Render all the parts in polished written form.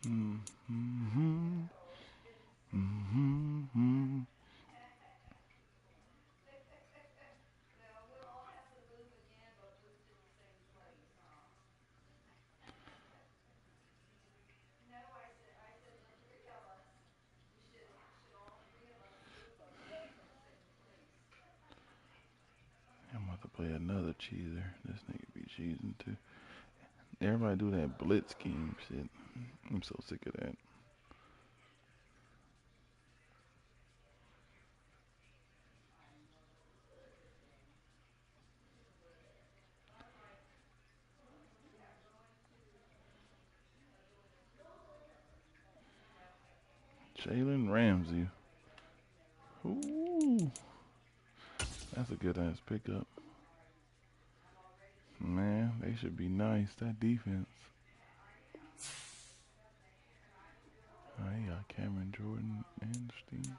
I'm about to play another cheeser. This nigga be cheesing too. Everybody do that blitz scheme shit. I'm so sick of that. Jalen Ramsey. Ooh. That's a good ass pickup. Man, they should be nice. That defense. Oh, he got Cameron Jordan and Steve.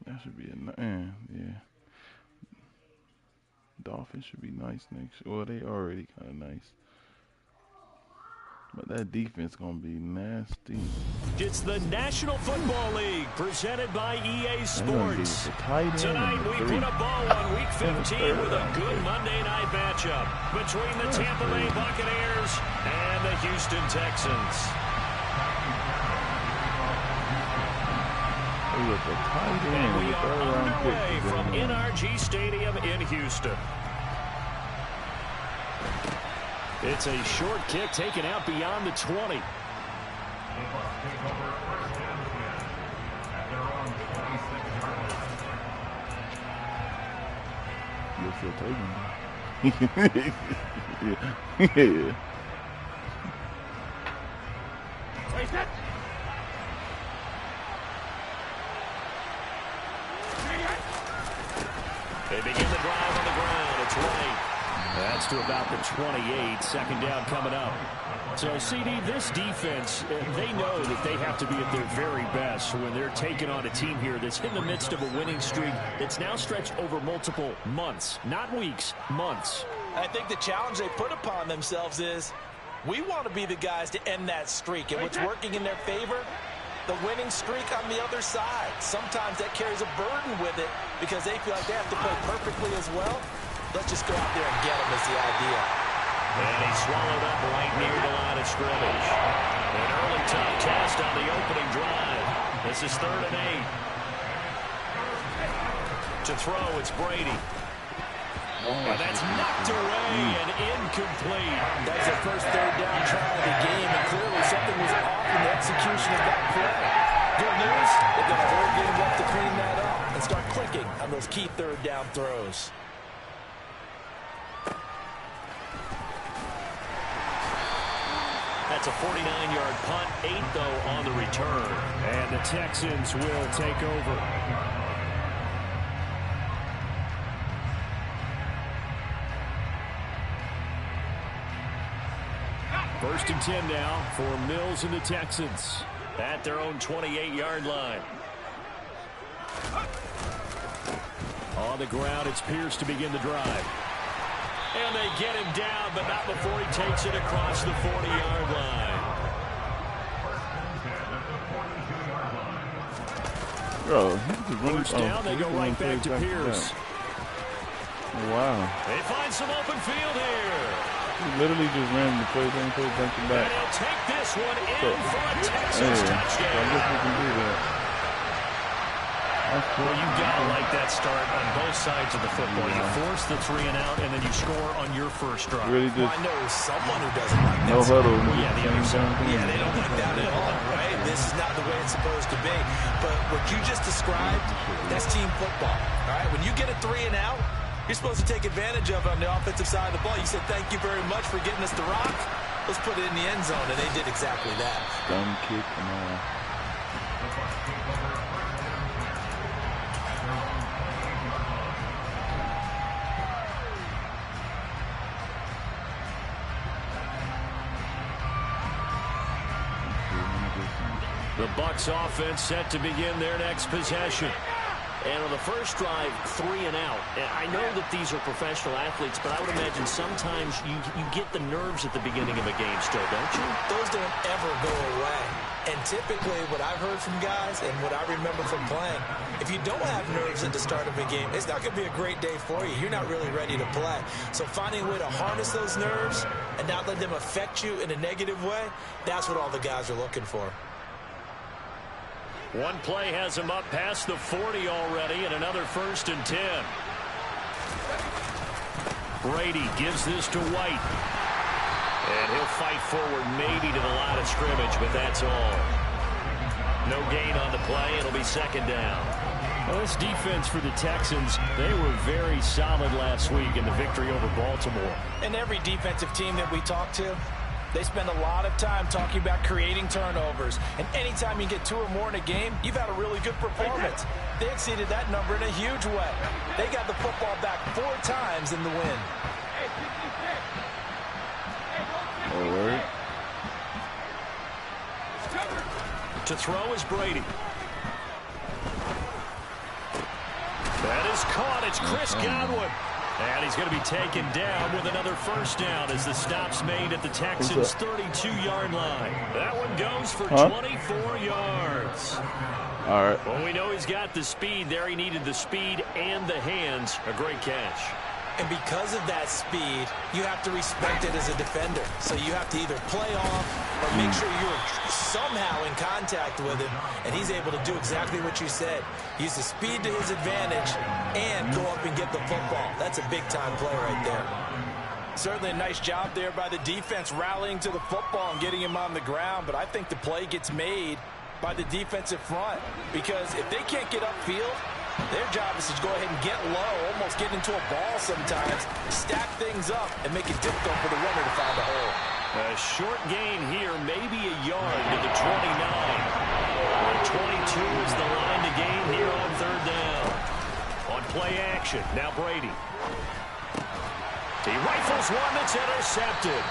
That should be yeah. Dolphins should be nice next year. Well, they already kind of nice. But that defense gonna be nasty. It's the National Football League presented by EA Sports. Tonight we put a bow on Week 15 with a good Monday night matchup between the Tampa Bay Buccaneers and the Houston Texans. And we are underway from NRG Stadium in Houston. It's a short kick taken out beyond the 20. You'll feel taken. Yeah. They begin the drive on the ground. It's right. That's to about the 28. Second down coming up. So, CD, this defense, they know that they have to be at their very best when they're taking on a team here that's in the midst of a winning streak that's now stretched over multiple months, not weeks, months. I think the challenge they put upon themselves is we want to be the guys to end that streak. And what's working in their favor? The winning streak on the other side. Sometimes that carries a burden with it because they feel like they have to play perfectly as well. Let's just go out there and get them is the idea. And he swallowed up right near the line of scrimmage. An early tough test on the opening drive. This is 3rd and 8. To throw, it's Brady. And that's knocked away and incomplete. That's the first 3rd down try of the game, and clearly something was off in the execution of that play. Good news, they've got a whole game left to clean that up and start clicking on those key 3rd down throws. That's a 49-yard punt, 8 though on the return. And the Texans will take over. First and 10 now for Mills and the Texans at their own 28-yard line. On the ground, it's Pierce to begin the drive. And they get him down, but not before he takes it across the 40-yard line. First down, they go right back to Pierce. Wow. They find some open field here. He literally just ran the play, then put it back to back. And he'll take this one in for a Texans touchdown. I guess we can do that. Well, you gotta like that start on both sides of the football. You force the 3 and out, and then you score on your first drive. Really just I know someone who doesn't like that. No huddle. Well, yeah, the other side. Yeah, they don't like that at all, right? This is not the way it's supposed to be. But what you just described, that's team football, all right? When you get a 3 and out, you're supposed to take advantage of it on the offensive side of the ball. You said, thank you very much for getting us the rock. Let's put it in the end zone, and they did exactly that. Dumb kick and all. The Bucs offense set to begin their next possession. And on the first drive, 3 and out. And I know that these are professional athletes, but I would imagine sometimes you get the nerves at the beginning of a game still, don't you? Those don't ever go away. And typically what I've heard from guys and what I remember from playing, if you don't have nerves at the start of a game, it's not going to be a great day for you. You're not really ready to play. So finding a way to harness those nerves and not let them affect you in a negative way, that's what all the guys are looking for. One play has him up past the 40 already, and another 1st and 10. Brady gives this to White. And he'll fight forward maybe to the line of scrimmage, but that's all. No gain on the play. It'll be 2nd down. Well, this defense for the Texans, they were very solid last week in the victory over Baltimore. And every defensive team that we talk to, they spend a lot of time talking about creating turnovers. And anytime you get 2 or more in a game, you've had a really good performance. They exceeded that number in a huge way. They got the football back 4 times in the win. All right. To throw is Brady. That is caught. It's Chris Godwin. And he's going to be taken down with another 1st down as the stop's made at the Texans' 32-yard line. That one goes for 24 yards. All right. Well, we know he's got the speed there. He needed the speed and the hands. A great catch. And because of that speed, you have to respect it as a defender. So you have to either play off or make sure you're somehow in contact with him. And he's able to do exactly what you said. Use the speed to his advantage and go up and get the football. That's a big-time play right there. Certainly a nice job there by the defense rallying to the football and getting him on the ground. But I think the play gets made by the defensive front. Because if they can't get upfield, their job is to go ahead and get low, almost get into a ball sometimes, stack things up, and make it difficult for the runner to find a hole. A short gain here, maybe a yard to the 29. The 22 is the line to gain here on 3rd down. On play action, now Brady. He rifles one that's intercepted.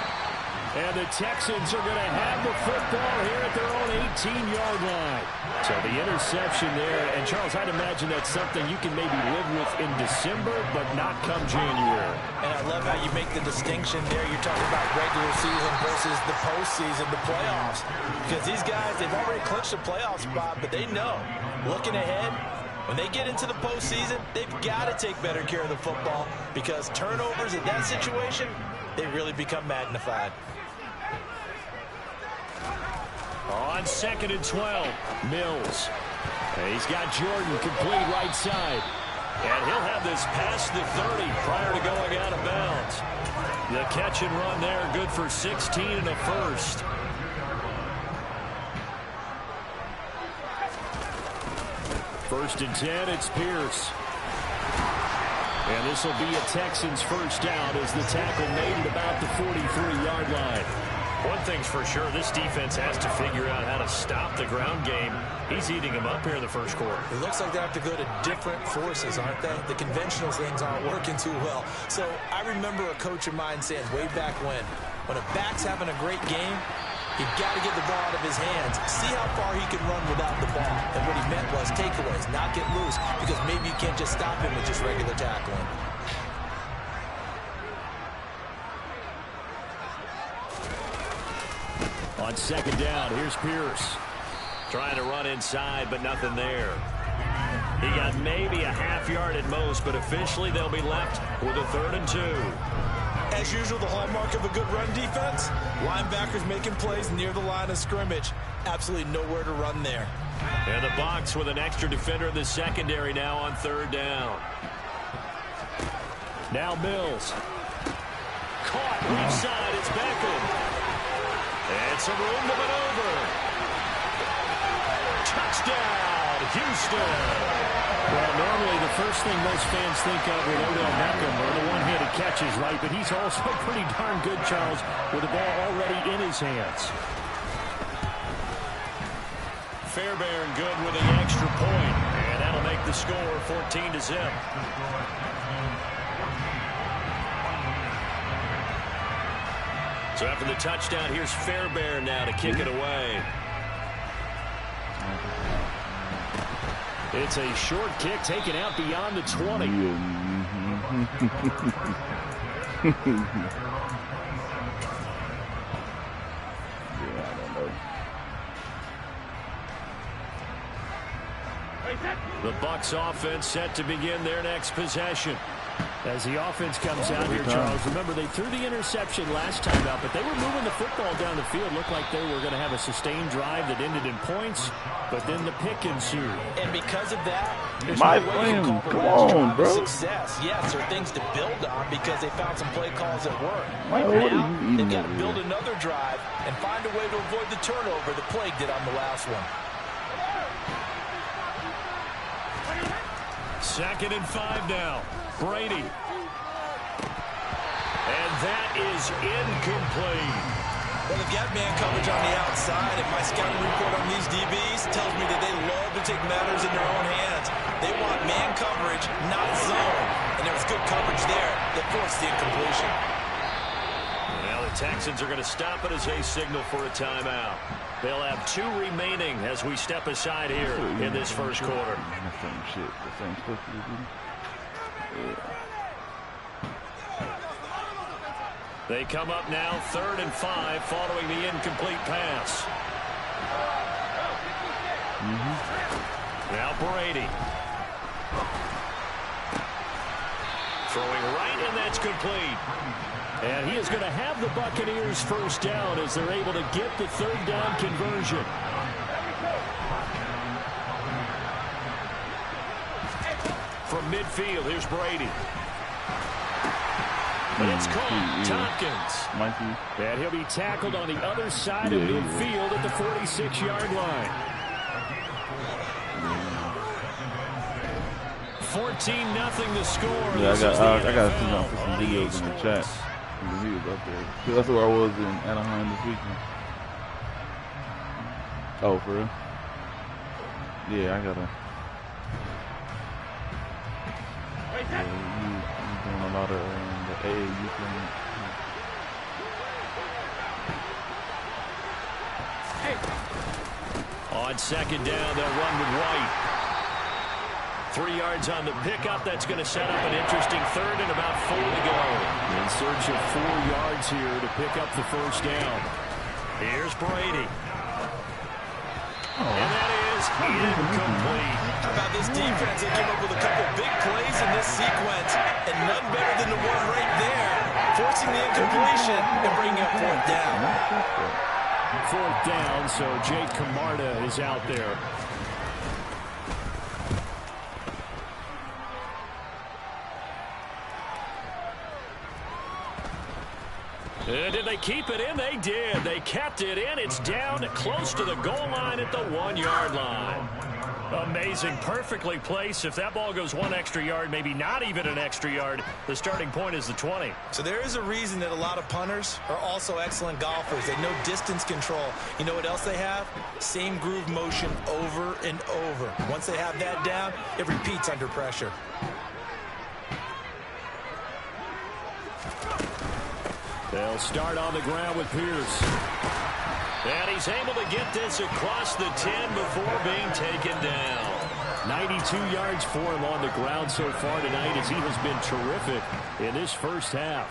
And the Texans are going to have the football here at their own 18-yard line. So the interception there. And, Charles, I'd imagine that's something you can maybe live with in December, but not come January. And I love how you make the distinction there. You're talking about regular season versus the postseason, the playoffs. Because these guys, they've already clinched a playoff spot, but they know, looking ahead, when they get into the postseason, they've got to take better care of the football because turnovers in that situation, they really become magnified. On 2nd and 12, Mills. He's got Jordan complete right side. And he'll have this past the 30 prior to going out of bounds. The catch and run there, good for 16 and a 1st. First and 10, it's Pierce. And this will be a Texans 1st down as the tackle made at about the 43-yard line. One thing's for sure, this defense has to figure out how to stop the ground game. He's eating them up here in the 1st quarter. It looks like they have to go to different forces, aren't they? The conventional things aren't working too well. So I remember a coach of mine saying way back when a back's having a great game, you've got to get the ball out of his hands. See how far he can run without the ball. And what he meant was takeaways, not get loose, because maybe you can't just stop him with just regular tackling. On 2nd down, here's Pierce. Trying to run inside, but nothing there. He got maybe a half yard at most, but officially they'll be left with a 3rd and 2. As usual, the hallmark of a good run defense, linebackers making plays near the line of scrimmage. Absolutely nowhere to run there. And the Bucs with an extra defender in the secondary now on 3rd down. Now Mills. Caught weak side, it's Beckham. And some room to maneuver. Touchdown, Houston. Well, normally the first thing most fans think of with Odell Beckham are the one-handed catches, right? But he's also pretty darn good, Charles, with the ball already in his hands. Fairbairn good with an extra point, and that'll make the score 14-0. So after the touchdown, here's Fairbairn now to kick it away. It's a short kick taken out beyond the 20. The Bucs offense set to begin their next possession. As the offense comes out here, Charles, remember they threw the interception last time out, but they were moving the football down the field. Looked like they were going to have a sustained drive that ended in points, but then the pick ensued. And because of that, there's my no way you friend, call come the rest on, drive bro. a success. Yes, there are things to build on because they found some play calls that work. Why, Now, they've got to build another drive and find a way to avoid the turnover the plague did on the last one. 2nd and 5 now. Brady. And that is incomplete. Well, they've got man coverage on the outside, and my scouting report on these DBs tells me that they love to take matters in their own hands. They want man coverage, not zone. And there was good coverage there that forced the incompletion. Now the Texans are going to stop it as they signal for a timeout. They'll have 2 remaining as we step aside here in this first quarter. The same stuff you do. They come up now 3rd and 5 following the incomplete pass. Now Brady. Throwing right, and that's complete. And he is going to have the Buccaneers first down as they're able to get the 3rd down conversion. From midfield, here's Brady. But it's caught. Tompkins. And he'll be tackled on the other side of midfield at the 46-yard line. 14-0 the score. Yeah, I got to put some videos in the chat. He was up there. That's where I was in Anaheim this weekend. Oh, for real? Yeah, I gotta. Yeah, he's doing a lot of the AAU thing. On 2nd down, they'll run with White. 3 yards on the pickup. That's going to set up an interesting 3rd and about 4 to go. In search of 4 yards here to pick up the first down. Here's Brady. And that is incomplete. How about this defense? They came up with a couple big plays in this sequence, and none better than the one right there, forcing the incompletion and bringing up 4th down. 4th down, so Jake Camarda is out there. Did they keep it in? They did. They kept it in. It's down close to the goal line at the 1-yard line. Amazing. Perfectly placed. If that ball goes 1 extra yard, maybe not even an extra yard, the starting point is the 20. So there is a reason that a lot of punters are also excellent golfers. They know distance control. You know what else they have? Same groove motion over and over. Once they have that down, it repeats under pressure. They'll start on the ground with Pierce. And he's able to get this across the 10 before being taken down. 92 yards for him on the ground so far tonight as he has been terrific in this first half.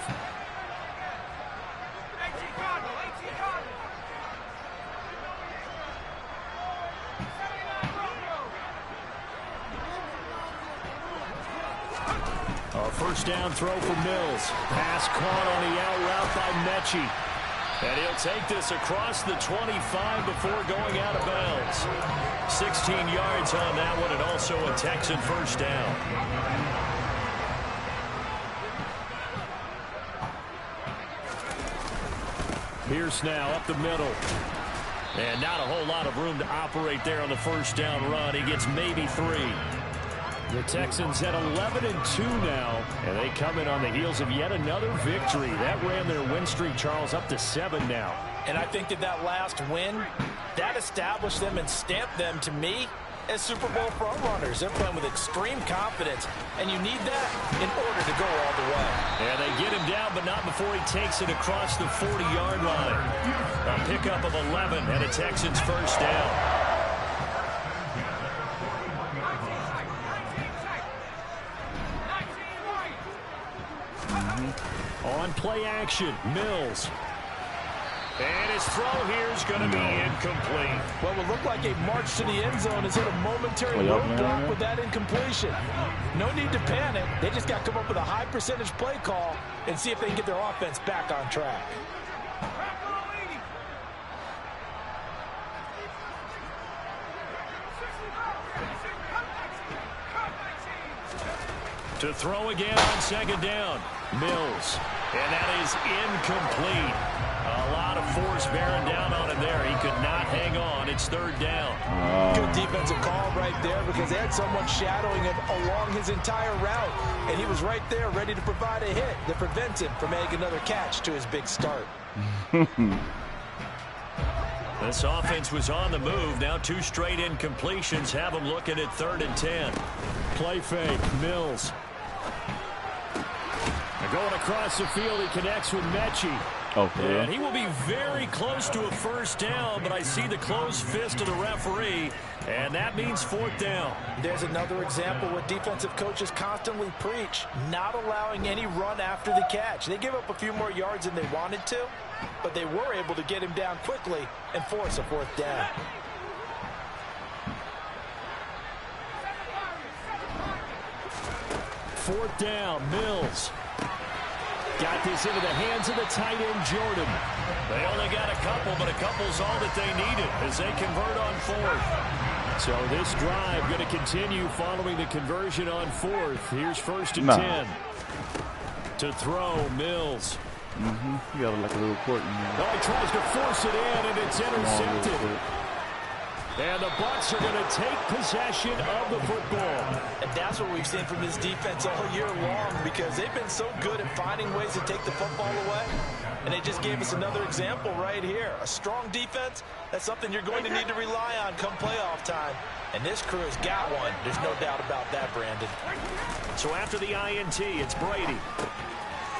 A first down throw for Mills. Pass caught on the out route by Mechie. And he'll take this across the 25 before going out of bounds. 16 yards on that one, and also a Texan first down. Pierce now up the middle. And not a whole lot of room to operate there on the first down run. He gets maybe 3. The Texans at 11-2 now, and they come in on the heels of yet another victory. That ran their win streak, Charles, up to 7 now. And I think that last win, that established them and stamped them, to me, as Super Bowl frontrunners. They're playing with extreme confidence, and you need that in order to go all the way. And they get him down, but not before he takes it across the 40-yard line. A pickup of 11 and a Texans first down. On play action, Mills. And his throw here is going to be incomplete. What would look like a march to the end zone has hit a momentary roadblock with that incompletion. No need to panic. They just got to come up with a high percentage play call and see if they can get their offense back on track. To throw again on second down, Mills. And that is incomplete. A lot of force bearing down on him there. He could not hang on. It's third down. Good defensive call right there because they had someone shadowing him along his entire route. And he was right there ready to provide a hit that prevents him from making another catch to his big start. This offense was on the move. Now 2 straight incompletions have them looking at 3rd and 10. Play fake, Mills. Going across the field, he connects with Mechie. Okay. And he will be very close to a first down, but I see the closed fist of the referee, and that means 4th down. There's another example what defensive coaches constantly preach, not allowing any run after the catch. They give up a few more yards than they wanted to, but they were able to get him down quickly and force a 4th down. Fourth down, Mills. Got this into the hands of the tight end, Jordan. They only got a couple, but a couple's all that they needed as they convert on 4th. So this drive going to continue following the conversion on 4th. Here's 1st and 10. To throw, Mills. You got like a little court in here. Oh, he tries to force it in, and it's intercepted. And the Bucs are going to take possession of the football. And that's what we've seen from this defense all year long because they've been so good at finding ways to take the football away. And they just gave us another example right here. A strong defense, that's something you're going to need to rely on come playoff time. And this crew has got one. There's no doubt about that, Brandon. So after the INT, it's Brady.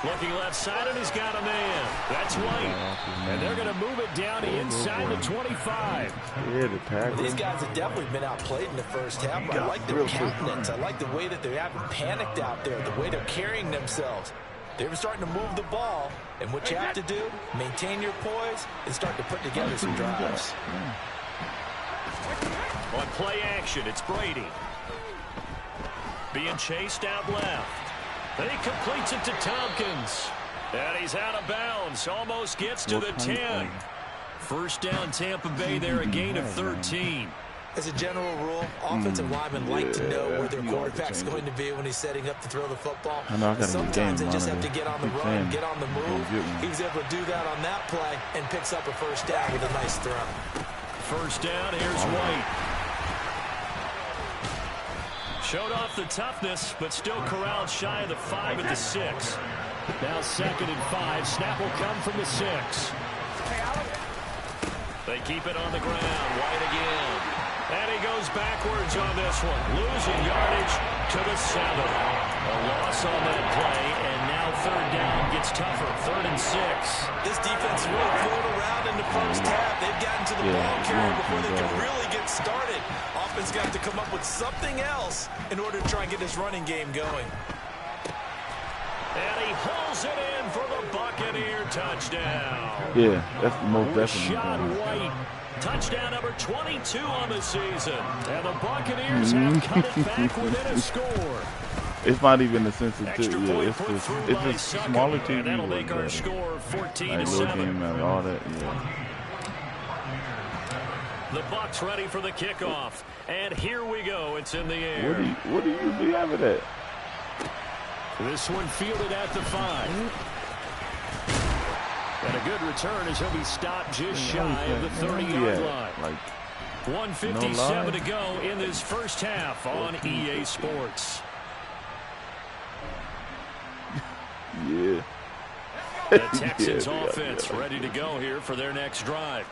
Looking left side, and he's got a man. That's White. And they're going to move it down inside the 25. Yeah, the tackle. Well, these guys have definitely been outplayed in the first half. I like their countenance. I like the way that they haven't panicked out there, the way they're carrying themselves. They're starting to move the ball. And what you have to do, maintain your poise and start to put together some drives. On play action, it's Brady. Being chased out left. He completes it to Tompkins. And he's out of bounds. Almost gets to the 10. First down, Tampa Bay there, a gain of 13. As a general rule, offensive linemen like to know where their quarterback's going to be when he's setting up to throw the football. Sometimes they just have to get on the run, get on the move. He was able to do that on that play and picks up a first down with a nice throw. First down, here's White. Showed off the toughness, but still corralled shy of the 5 at the 6. Now 2nd and 5. Snap will come from the 6. They keep it on the ground. White again. And he goes backwards on this one. Losing yardage to the 7. A loss on that play, and now 3rd down gets tougher. 3rd and 6. This defense really thrown around in the first half. They've gotten to the ball carrier before they can really get started. Offense got to come up with something else in order to try and get this running game going. And he hauls it in for the Buccaneer touchdown. Yeah, that's the most definitely. Rashad White, touchdown number 22 on the season. And the Buccaneers have cut it back within a score. It's not even the sensitivity. Yeah, it's just smaller TV. And that'll make our score 14-7. Game and all that. Yeah. The Bucs ready for the kickoff. And here we go. It's in the air. What do you usually have it at? This one fielded at the 5. And a good return as he'll be stopped just shy of the 30-yard line. Like 1:57 to go in this first half on EA Sports. Yeah. The Texans offense ready to go here for their next drive.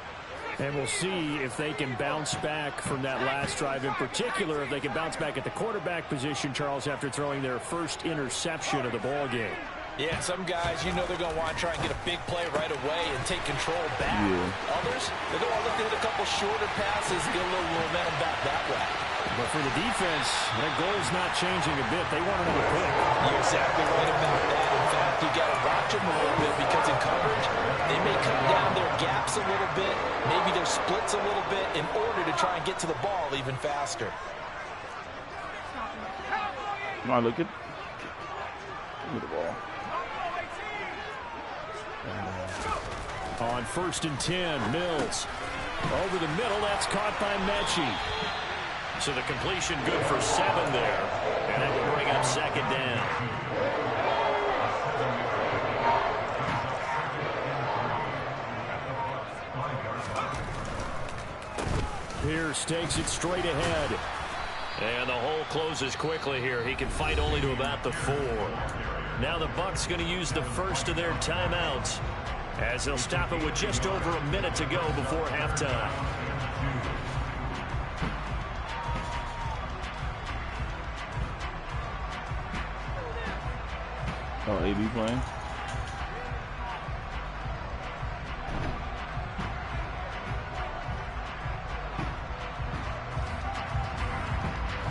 And we'll see if they can bounce back from that last drive. In particular, if they can bounce back at the quarterback position, Charles, after throwing their first interception of the ball game. Yeah, some guys, you know they're going to want to try and get a big play right away and take control back. Yeah. Others, they're going to look to hit a couple shorter passes and get a little momentum back that way. But for the defense, that goal's not changing a bit. They want another pick. You're exactly right about that. In fact, you got to watch them a little bit because in coverage, they may cut down their gaps a little bit, maybe their splits a little bit in order to try and get to the ball even faster. Come on, look at the ball. On 1st and 10, Mills. Over the middle, that's caught by Mechie. So the completion good for 7 there. And that will bring up 2nd down. Pierce takes it straight ahead. And the hole closes quickly here. He can fight only to about the 4. Now the Bucs going to use the first of their timeouts, as they'll stop it with just over a minute to go before halftime. Oh, AD playing?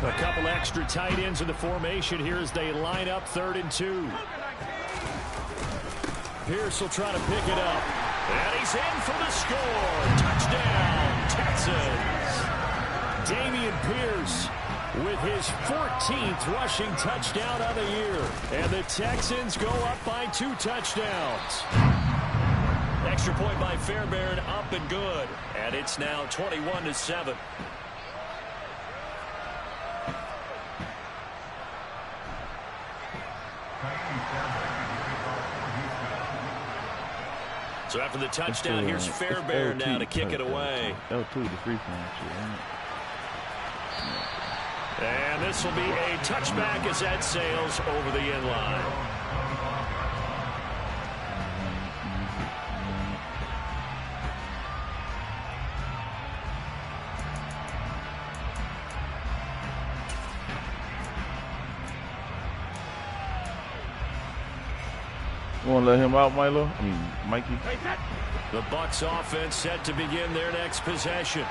A couple extra tight ends in the formation here as they line up 3rd and 2. Pierce will try to pick it up. And he's in for the score. Touchdown, Texans. Dameon Pierce with his 14th rushing touchdown of the year. And the Texans go up by 2 touchdowns. Extra point by Fairbairn, up and good. And it's now 21-7. So after the touchdown, here's Fairbairn now to kick it away. L2, the free throw shit. And this will be a touchback as that sails over the end line. You want to let him out, Milo? I mean, Mikey? The Bucs offense set to begin their next possession.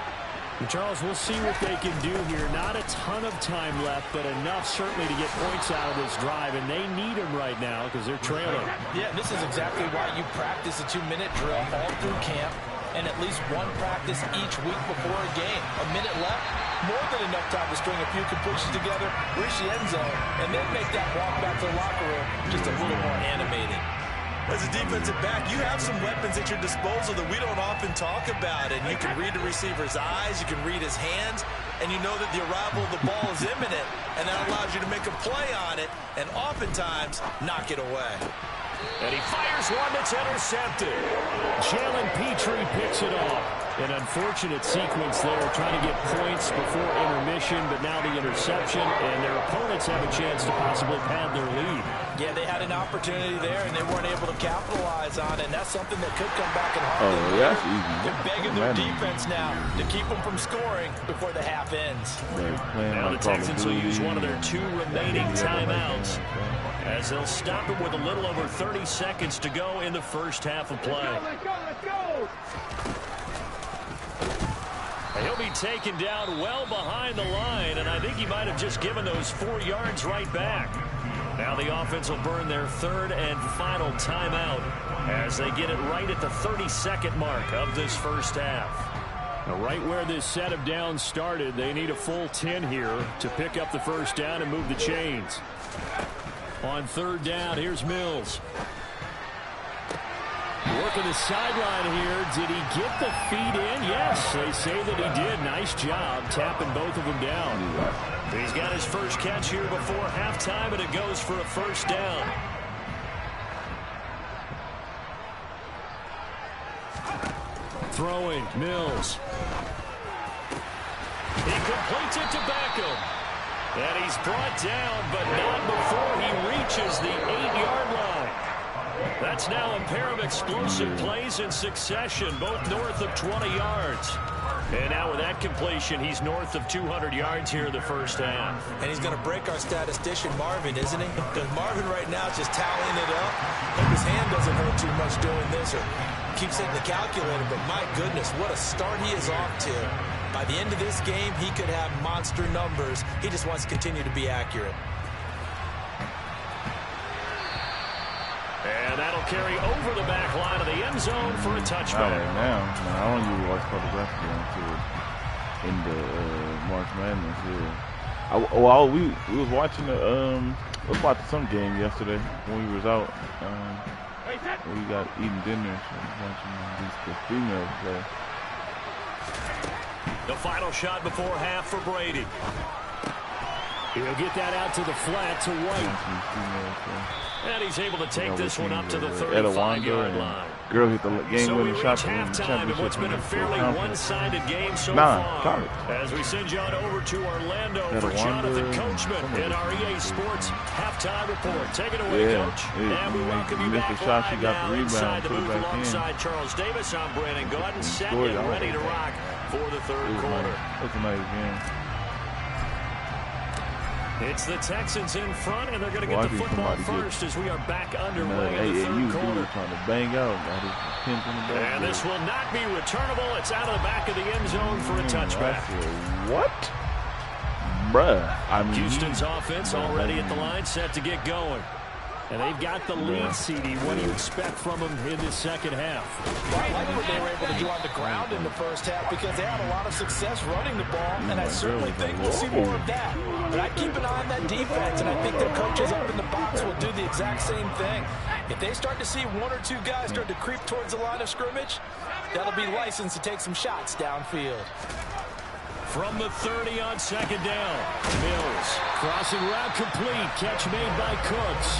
And Charles, we'll see what they can do here. Not a ton of time left, but enough certainly to get points out of this drive, and they need them right now because they're trailing. Yeah, this is exactly why you practice a 2-minute drill all through camp and at least one practice each week before a game. A minute left, more than enough time to string a few completions together, reach the end zone, and then make that walk back to the locker room just a little more animated. As a defensive back, you have some weapons at your disposal that we don't often talk about. And you can read the receiver's eyes, you can read his hands, and you know that the arrival of the ball is imminent, and that allows you to make a play on it and oftentimes knock it away. And he fires one that's intercepted. Jalen Petrie picks it off. An unfortunate sequence there, trying to get points before intermission, but now the interception, and their opponents have a chance to possibly pad their lead. Yeah, they had an opportunity there, and they weren't able to capitalize on it, and that's something that could come back and haunt them. Oh, yeah, that's easy. They're begging their defense now to keep them from scoring before the half ends. Now the Texans will use one of their 2 remaining timeouts, as they'll stop it with a little over 30 seconds to go in the first half of play. Let's go. He'll be taken down well behind the line, and I think he might have just given those 4 yards right back. Now the offense will burn their 3rd and final timeout as they get it right at the 32nd mark of this first half. Now right where this set of downs started, they need a full 10 here to pick up the first down and move the chains. On 3rd down, here's Mills. Working the sideline here. Did he get the feet in? Yes, they say that he did. Nice job tapping both of them down. He's got his first catch here before halftime, and it goes for a first down. Throwing, Mills. He completes it to Beckham. And he's brought down, but not before he reaches the 8-yard line. That's now a pair of explosive plays in succession, both north of 20 yards. And now with that completion, he's north of 200 yards here in the first half. And he's going to break our statistician, Marvin, isn't he? Because Marvin right now is just tallying it up. Hope his hand doesn't hurt too much doing this or keeps hitting the calculator. But my goodness, what a start he is off to. By the end of this game, he could have monster numbers. He just wants to continue to be accurate. carry over the back line of the end zone for a touchback. Not right now. No, I don't usually watch college basketball until in the March Madness. Yeah. We was watching some game yesterday when we was out. We got eating dinner, so we was watching the females play. The final shot before half for Brady. He'll get that out to the flat to White. And he's able to take this one up to the 35-yard line. Girl hit the game-winning shot for the championship. What's been a fairly one-sided game so far. As we send you on over to Orlando for Jonathan Coachman in our EA Sports halftime report. Take it away, Coach. And we welcome you back live now inside the booth alongside Charles Davis. I'm Brandon Gordon, set and ready to rock for the third quarter. That's a nice game. It's the Texans in front, and they're going to get the football first as we are back underway in the third quarter. Trying to bang out. And this will not be returnable. It's out of the back of the end zone for a touchback. What? Bruh. Houston's offense already at the line, set to get going. And they've got the lead, CD. What do you expect from them in the second half? Well, I like what they were able to do on the ground in the first half because they had a lot of success running the ball, and I certainly think we'll see more of that. But I keep an eye on that defense, and I think their coaches up in the box will do the exact same thing. If they start to see one or two guys start to creep towards the line of scrimmage, that'll be licensed to take some shots downfield. From the 30 on second down, Mills. Crossing route complete. Catch made by Cooks.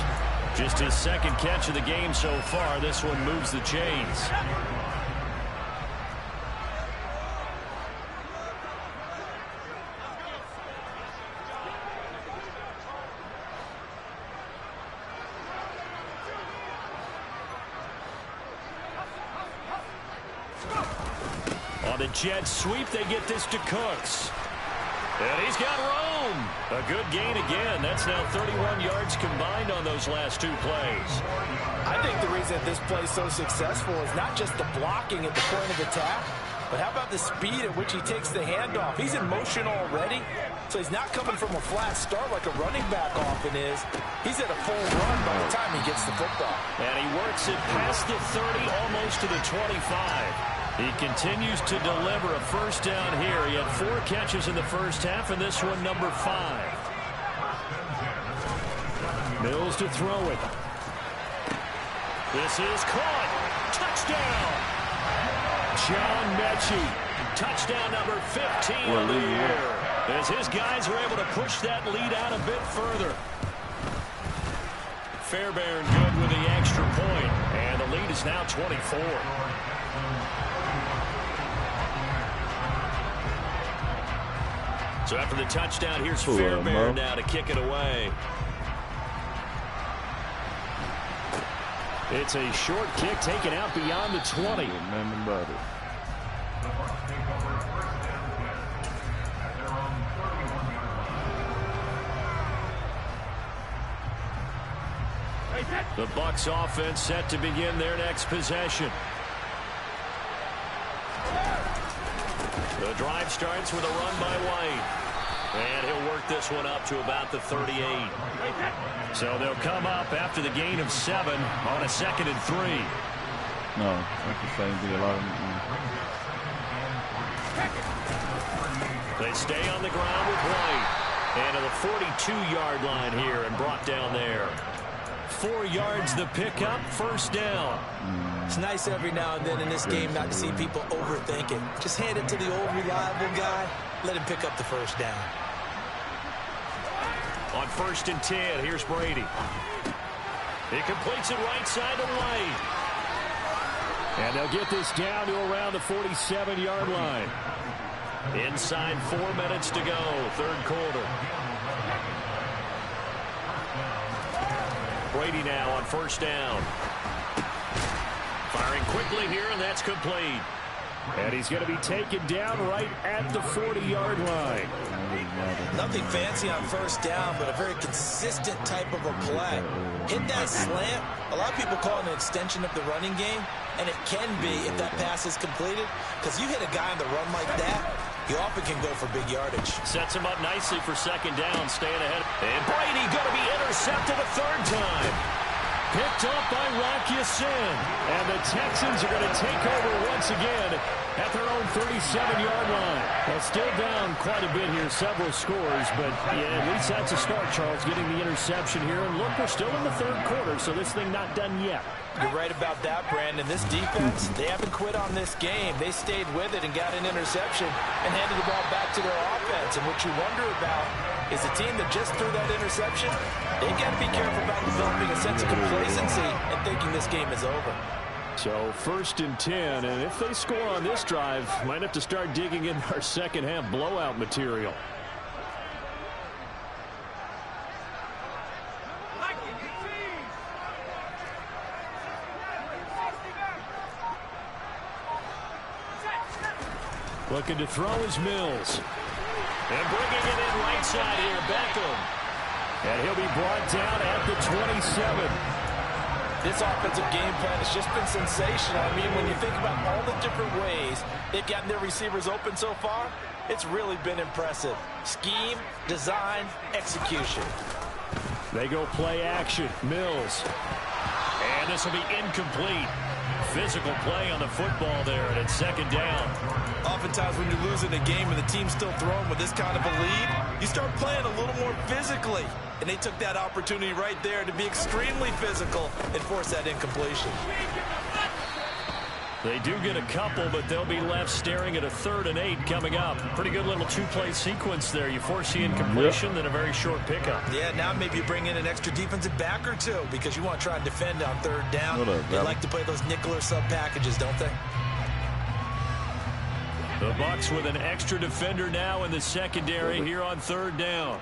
Just his second catch of the game so far. This one moves the chains. On the jet sweep, they get this to Cooks. And he's got room. A good gain again. That's now 31 yards combined on those last two plays. I think the reason that this play is so successful is not just the blocking at the point of attack, but how about the speed at which he takes the handoff? He's in motion already, so he's not coming from a flat start like a running back often is. He's at a full run by the time he gets the football. And he works it past the 30, almost to the 25. He continues to deliver a first down here. He had 4 catches in the first half, and this one number 5. Mills to throw it. This is caught. Touchdown. John Mechie. Touchdown number 15 of the year. As his guys are able to push that lead out a bit further. Fairbairn good with the extra point, and the lead is now 24. So after the touchdown, here's Fairbairn now to kick it away. It's a short kick taken out beyond the 20. Nothing about it. The Bucs offense set to begin their next possession. The drive starts with a run by White. And he'll work this one up to about the 38. So they'll come up after the gain of 7 on a 2nd and 3. No, that's the same thing a lot of them. They stay on the ground with White. And to the 42-yard line here and brought down there. 4 yards the pickup, first down. It's nice every now and then in this game not to see people overthink it. Just hand it to the old reliable guy. Let him pick up the first down. On 1st and 10, here's Brady. He completes it right side to White. And they'll get this down to around the 47-yard line. Inside 4 minutes to go, third quarter. Brady now on 1st down. Firing quickly here, and that's complete. And he's going to be taken down right at the 40-yard line. Nothing fancy on 1st down, but a very consistent type of a play. Hit that slant. A lot of people call it an extension of the running game, and it can be if that pass is completed, because you hit a guy on the run like that, you often can go for big yardage. Sets him up nicely for 2nd down, staying ahead. And Brady going to be intercepted a 3rd time. picked up by Rocky Sin. And the Texans are going to take over once again at their own 37-yard line. Well, still down quite a bit here, several scores, but yeah, at least that's a start, Charles, getting the interception here. And look, we're still in the third quarter, so this thing not done yet. You're right about that, Brandon. This defense, they haven't quit on this game. They stayed with it and got an interception and handed the ball back to their offense. And what you wonder about is a team that just threw that interception, they've got to be careful about developing a sense of complacency and thinking this game is over. So 1st and 10, and if they score on this drive, might have to start digging in our second half blowout material. Looking to throw is Mills. And bringing it in right side here, Beckham. And he'll be brought down at the 27. This offensive game plan has just been sensational. I mean, when you think about all the different ways they've gotten their receivers open so far, it's really been impressive. Scheme, design, execution. They go play action. Mills. And this will be incomplete. Physical play on the football there, and it's second down. Oftentimes when you're losing a game and the team's still throwing with this kind of a lead, you start playing a little more physically. And they took that opportunity right there to be extremely physical and force that incompletion. They do get a couple, but they'll be left staring at a 3rd and 8 coming up. Pretty good little two-play sequence there. You force the incompletion, then a very short pickup. Yeah, now maybe you bring in an extra defensive back or two because you want to try and defend on 3rd down. They like to play those nickel or sub packages, don't they? The Bucs with an extra defender now in the secondary here on 3rd down.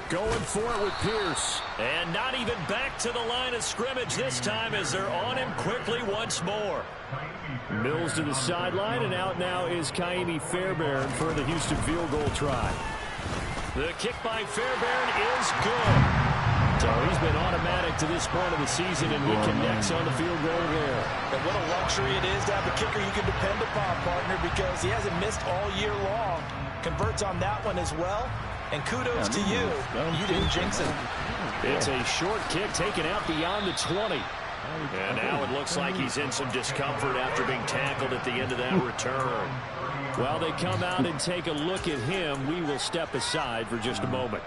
Going for it with Pierce. And not even back to the line of scrimmage this time as they're on him quickly once more. Mills to the sideline, and out now is Kaimi Fairbairn for the Houston field goal try. The kick by Fairbairn is good. So he's been automatic to this point of the season, and he connects on the field goal there. And what a luxury it is to have a kicker you can depend upon, partner, because he hasn't missed all year long. Converts on that one as well. And kudos to you. You didn't jinx it. It's a short kick taken out beyond the 20. And now it looks like he's in some discomfort after being tackled at the end of that return. While they come out and take a look at him, we will step aside for just a moment.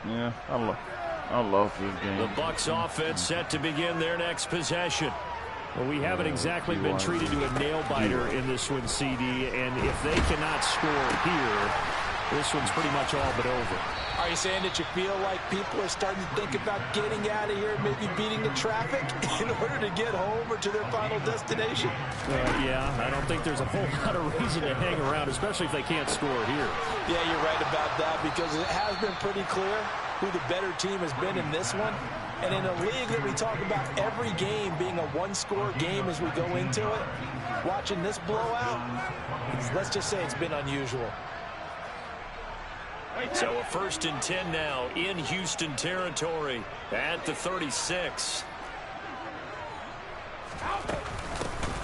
Yeah, I love this game. The Bucs offense set to begin their next possession. Well, we haven't exactly been treated to a nail-biter in this one, CD, and if they cannot score here, this one's pretty much all but over. Are you saying that you feel like people are starting to think about getting out of here, maybe beating the traffic in order to get home or to their final destination? Yeah, I don't think there's a whole lot of reason to hang around, especially if they can't score here. Yeah, you're right about that because it has been pretty clear who the better team has been in this one. And in a league that we talk about every game being a one-score game as we go into it, watching this blowout, let's just say it's been unusual. So a 1st and 10 now in Houston territory at the 36.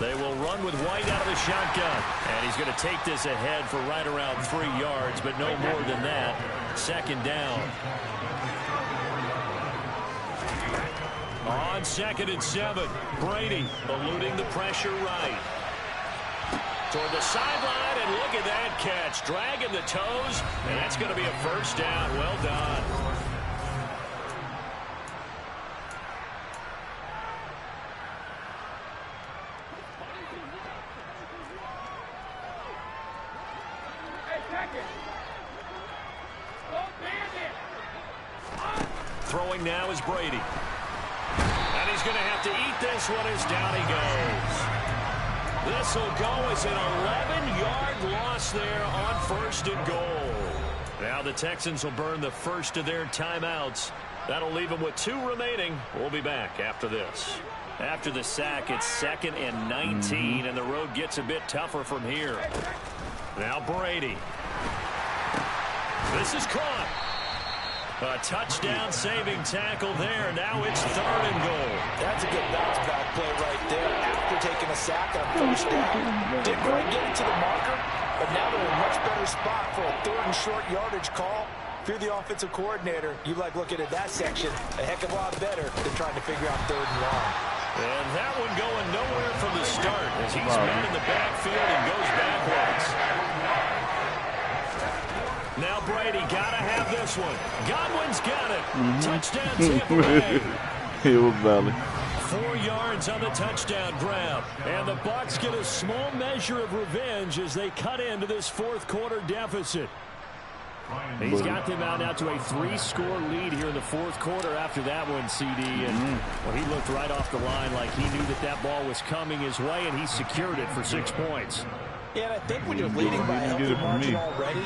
They will run with White out of the shotgun. And he's going to take this ahead for right around 3 yards, but no more than that. Second down. On 2nd and 7, Brady eluding the pressure right. Toward the sideline, and look at that catch. Dragging the toes, and that's going to be a 1st down. Well done. Throwing now is Brady. And he's going to have to eat this one as down he goes. This will go as an 11-yard loss there on 1st and goal. Now the Texans will burn the first of their timeouts. That'll leave them with 2 remaining. We'll be back after this. After the sack, it's 2nd and 19, and the road gets a bit tougher from here. Now Brady. This is caught. A touchdown-saving tackle there. Now it's 3rd and goal. That's a good bounce-back play right there after taking a sack on 1st down. Didn't quite get it to the marker, but now they're in a much better spot for a 3rd and short yardage call. If you're the offensive coordinator, you like looking at that section a heck of a lot better than trying to figure out 3rd and long. And that one going nowhere from the start as he's met in the backfield and goes backwards. Now Brady got to have this one. Godwin's got it. Touchdown Tampa Bay. It was valid. 4 yards on the touchdown grab. And the Bucs get a small measure of revenge as they cut into this 4th quarter deficit. He's got them out now to a 3-score lead here in the 4th quarter after that one, CD. And well, he looked right off the line like he knew that that ball was coming his way, and he secured it for 6 points. Yeah, and I think when you're leading by a healthy margin already,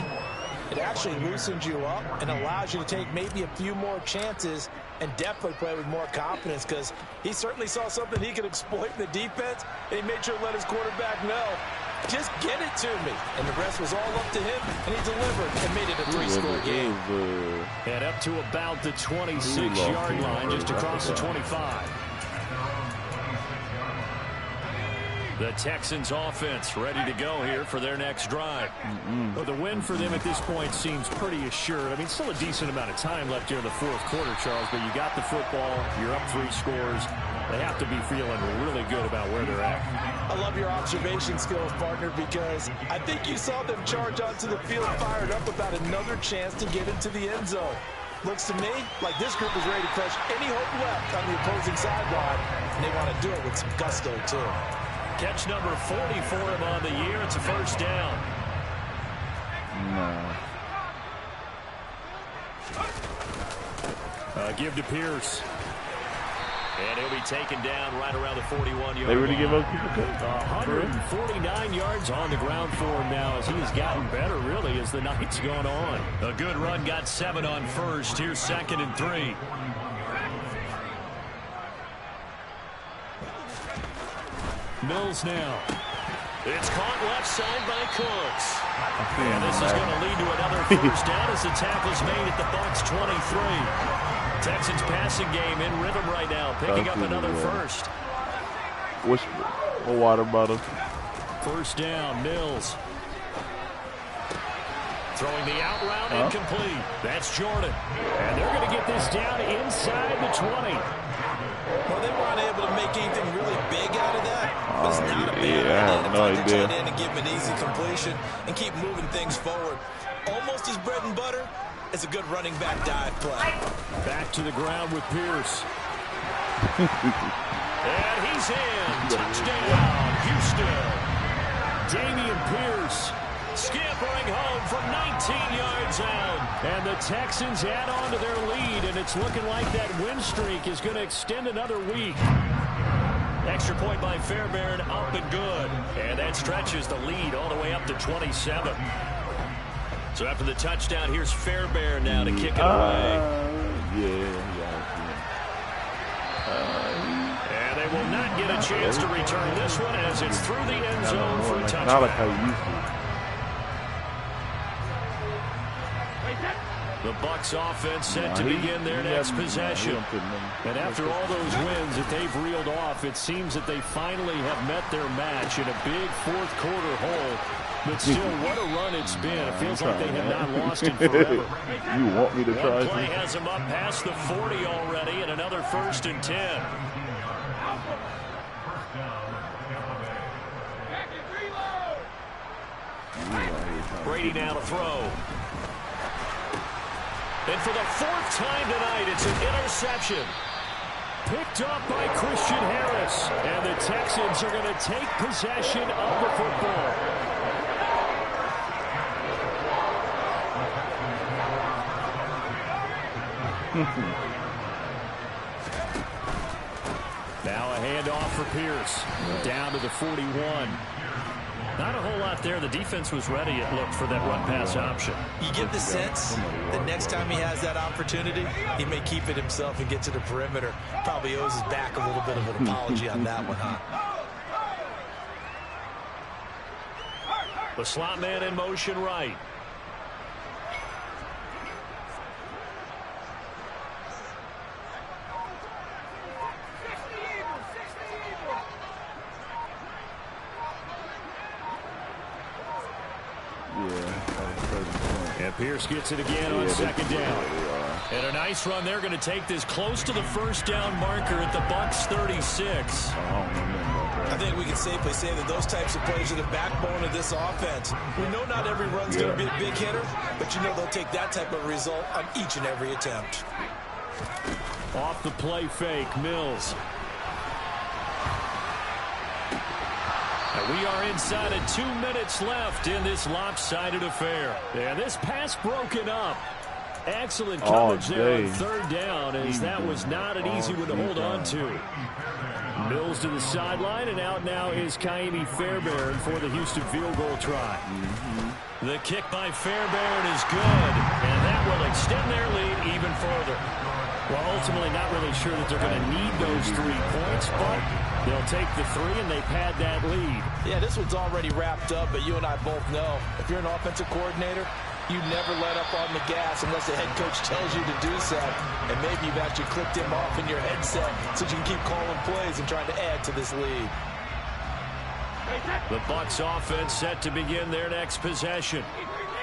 it actually loosens you up and allows you to take maybe a few more chances and definitely play with more confidence, because he certainly saw something he could exploit in the defense, and he made sure to let his quarterback know, just get it to me. And the rest was all up to him, and he delivered and made it a 3-score game. And up to about the 26-yard line, just across the 25. The Texans offense ready to go here for their next drive. Well, the win for them at this point seems pretty assured. I mean, still a decent amount of time left here in the 4th quarter, Charles, but you got the football, you're up 3 scores. They have to be feeling really good about where they're at. I love your observation skills, partner, because I think you saw them charge onto the field fired up about another chance to get into the end zone. Looks to me like this group is ready to crush any hope left on the opposing sideline, and they want to do it with some gusto, too. Catch number 40 for him on the year. It's a 1st down. Give to Pierce. And he'll be taken down right around the 41-yard line. They really give up people 149 yards on the ground for him now as he's gotten better, really, as the night's gone on. A good run, got 7 on 1st. Here's 2nd and 3. Mills now. It's caught left side by Cooks. And this is going to lead to another 1st down as the tackle's made at the Bucs 23. Texans passing game in rhythm right now, picking up another 1st. What's a water bottle? 1st down, Mills. Throwing the out route, incomplete. That's Jordan. And they're going to get this down inside the 20. Well, they weren't able to make anything really big out of that. But it's not a bad idea to find the tight end and give him an easy completion and keep moving things forward. Almost his bread and butter is a good running back dive play. Back to the ground with Pierce. And he's in. Touchdown, Houston. Dameon Pierce scampering home from 19 yards out. And the Texans add on to their lead, and it's looking like that win streak is going to extend another week. Extra point by Fairbairn, up and good. And that stretches the lead all the way up to 27. So after the touchdown, here's Fairbairn now to kick it away. And they will not get a chance to return this one as it's through the end zone for a touchdown. Not like how you used to. The Bucs offense set to begin their next possession. And after all those wins that they've reeled off, it seems that they finally have met their match in a big 4th quarter hole. But still, what a run it's been. It feels like they have not lost in forever. You want me to try? One play has them up past the 40 already, and another 1st and 10. Brady now to throw. And for the 4th time tonight, it's an interception. Picked up by Christian Harris. And the Texans are going to take possession of the football. Now a handoff for Pierce. Down to the 41. Not a whole lot there. The defense was ready, it looked, for that run-pass option. You get the sense that next time he has that opportunity, he may keep it himself and get to the perimeter. Probably owes his back a little bit of an apology on that one, huh? The slot man in motion right. Pierce gets it again on second down. And a nice run. They're going to take this close to the first down marker at the Bucs 36. I think we can safely say that those types of plays are the backbone of this offense. We know not every run's going to be a big hitter, but you know they'll take that type of result on each and every attempt. Off the play fake, Mills. And we are inside of 2 minutes left in this lopsided affair. And this pass broken up. Excellent coverage there on third down, as that was not an easy one to hold on to. Mills to the sideline, and out now is Kaimi Fairbairn for the Houston field goal try. The kick by Fairbairn is good, and that will extend their lead even further. Well, ultimately not really sure that they're going to need those 3 points, but they'll take the 3 and they pad that lead. Yeah, this one's already wrapped up, but you and I both know if you're an offensive coordinator, you never let up on the gas unless the head coach tells you to do so. And maybe you've actually clicked him off in your headset so you can keep calling plays and trying to add to this lead. The Bucs offense set to begin their next possession.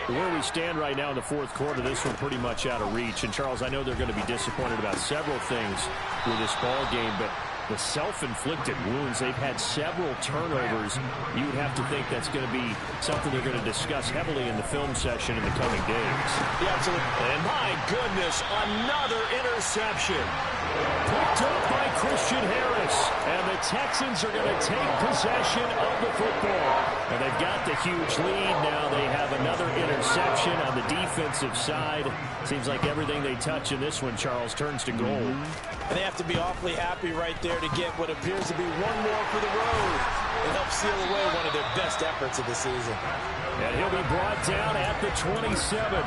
Where we stand right now in the fourth quarter, this one pretty much out of reach. And, Charles, I know they're going to be disappointed about several things with this ball game, but the self-inflicted wounds, they've had several turnovers. You would have to think that's going to be something they're going to discuss heavily in the film session in the coming days. Yeah, absolutely. And my goodness, another interception. Picked up by Christian Harris. And the Texans are going to take possession of the football. And they've got the huge lead now. They have another interception on the defensive side. Seems like everything they touch in this one, Charles, turns to gold. And they have to be awfully happy right there to get what appears to be one more for the road. It helps seal away one of their best efforts of the season. And he'll be brought down at the 27.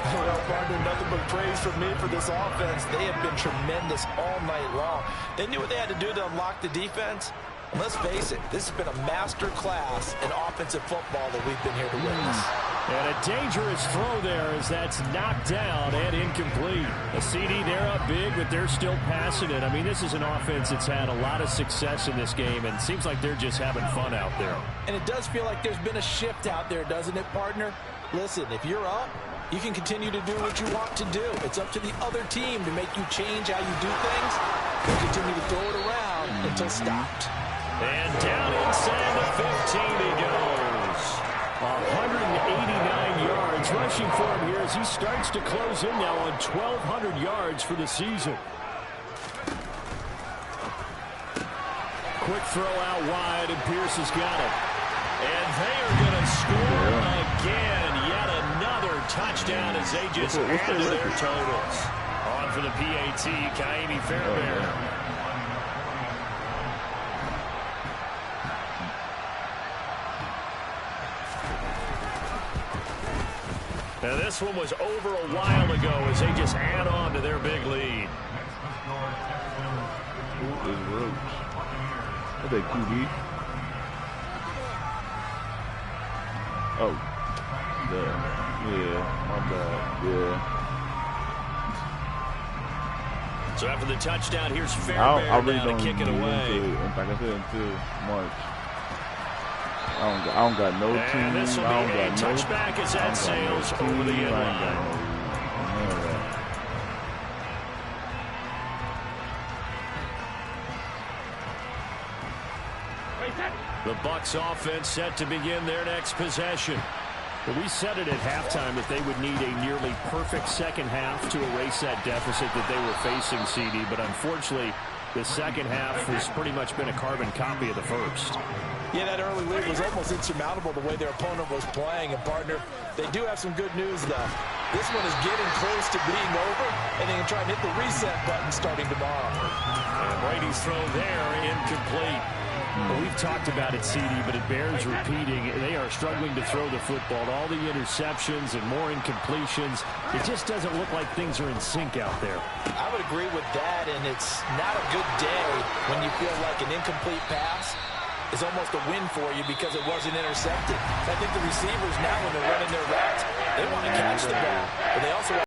Well, partner, nothing but praise from me for this offense. They have been tremendous all night long. They knew what they had to do to unlock the defense. And let's face it, this has been a master class in offensive football that we've been here to witness. And a dangerous throw there as that's knocked down and incomplete. A CD, they're up big, but they're still passing it. I mean, this is an offense that's had a lot of success in this game, and it seems like they're just having fun out there. And it does feel like there's been a shift out there, doesn't it, partner? Listen, if you're up, you can continue to do what you want to do. It's up to the other team to make you change how you do things. You continue to throw it around until stopped. And down inside the 15 he goes. 189 yards rushing for him here as he starts to close in now on 1,200 yards for the season. Quick throw out wide, and Pierce has got it. And they are going to score again. Yet another touchdown as they just add to their totals. On for the PAT, Kaimi Fairbairn. Now this one was over a while ago as they just add on to their big lead. Who is Roach? Are they QB? Oh. Yeah, my bad. Yeah. So after the touchdown, here's Fairbairn I really now to kick it away. Like I said, until March. I don't got no team. And this will be a touchback as that sails over the end line. The Bucs offense set to begin their next possession. But we said it at halftime that they would need a nearly perfect second half to erase that deficit that they were facing, CD. But unfortunately, the second half has pretty much been a carbon copy of the first. Yeah, that early lead was almost insurmountable the way their opponent was playing. And, partner, they do have some good news, though. This one is getting close to being over, and they can try and hit the reset button starting tomorrow. And Brady's throw there, incomplete. Well, we've talked about it, CD, but it bears repeating. They are struggling to throw the football. All the interceptions and more incompletions. It just doesn't look like things are in sync out there. I would agree with that, and it's not a good day when you feel like an incomplete pass is almost a win for you because it wasn't intercepted. I think the receivers now, when they're running their routes, they want to catch the ball, but they also